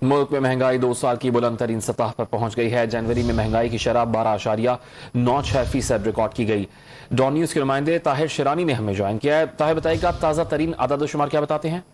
मुल्क में महंगाई 2 साल की बुलंद तरीन सतह पर पहुंच गई है। जनवरी में महंगाई की शरह 12.96% रिकॉर्ड की गई। डॉन न्यूज के नुमाइंदे ताहिर शिरानी ने हमें ज्वाइन किया है। ताहिर, बताइएगा आप ताज़ा तरीन आदाद शुमार क्या बताते हैं?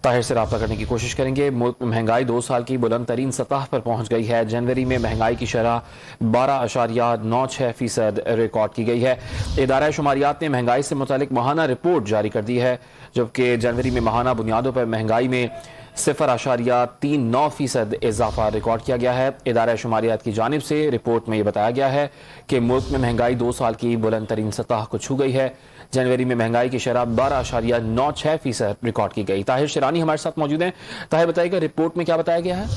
ताहिर से रब्ता करने की कोशिश करेंगे। मुल्क में महंगाई 2 साल की बुलंद तरीन सतह पर पहुंच गई है। जनवरी में महंगाई की शरह 12.96% रिकॉर्ड की गई है। इदारा शुमारियात ने महंगाई से मुतालिक माहाना रिपोर्ट जारी कर दी है, जबकि जनवरी में माहाना बुनियादों पर महंगाई में 0.39% इजाफा रिकॉर्ड किया गया है। इदारा शुमारियात की जानिब से रिपोर्ट में यह बताया गया है कि मुल्क में महंगाई 2 साल की बुलंद तरीन सतह को छू गई है। जनवरी में महंगाई की शरह 12.96% रिकॉर्ड की गई। ताहिर शिरानी हमारे साथ मौजूद हैं। ताहिर, बताइएगा रिपोर्ट में क्या बताया गया है?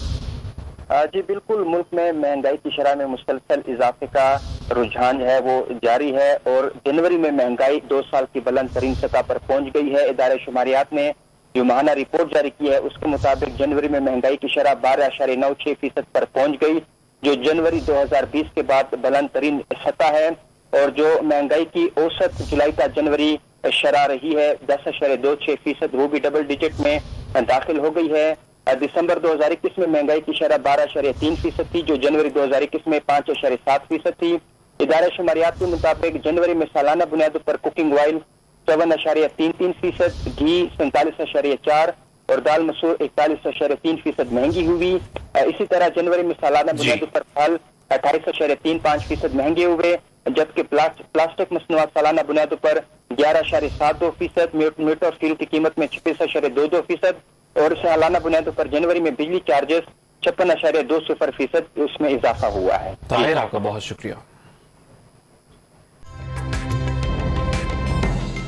जी बिल्कुल, मुल्क में महंगाई की शरह में मुसलसल इजाफे का रुझान है वो जारी है और जनवरी में महंगाई 2 साल की बुलंद तरीन सतह पर पहुंच गई है। इदारे शुमारियात ने जो माहाना रिपोर्ट जारी की है उसके मुताबिक जनवरी में महंगाई की शरह 12.96% पर पहुंच गई, जो जनवरी 2020 के बाद बुलंद तरीन सतह है। और जो महंगाई की औसत जुलाई का जनवरी शरह रही है 10.26%, वो भी डबल डिजिट में दाखिल हो गई है। दिसंबर 2021 में महंगाई की शरह 12.3% थी, जो जनवरी 2021 में 5.7% थी। इदारे शुमारियात के मुताबिक जनवरी में सालाना बुनियादों पर कुकिंग ऑयल 54.33%, घी 47.4% और दाल मसूर 41.3% महंगी हुई। इसी तरह जनवरी में सालाना बुनियादों पर फल 28.35% महंगे हुए, जबकि प्लास्टिक मसनूआत सालाना बुनियादों पर 11.72%, मीट और स्टील की कीमत में 26.22% और सालाना बुनियादों पर जनवरी में बिजली चार्जेस 56.20% उसमें इजाफा हुआ है। ताहिर, आपका बहुत शुक्रिया।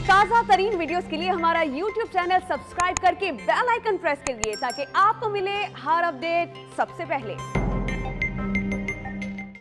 ताज़ा तरीन वीडियोस के लिए हमारा YouTube चैनल सब्सक्राइब करके बेल आइकन प्रेस करिए ताकि आपको मिले हर अपडेट सबसे पहले।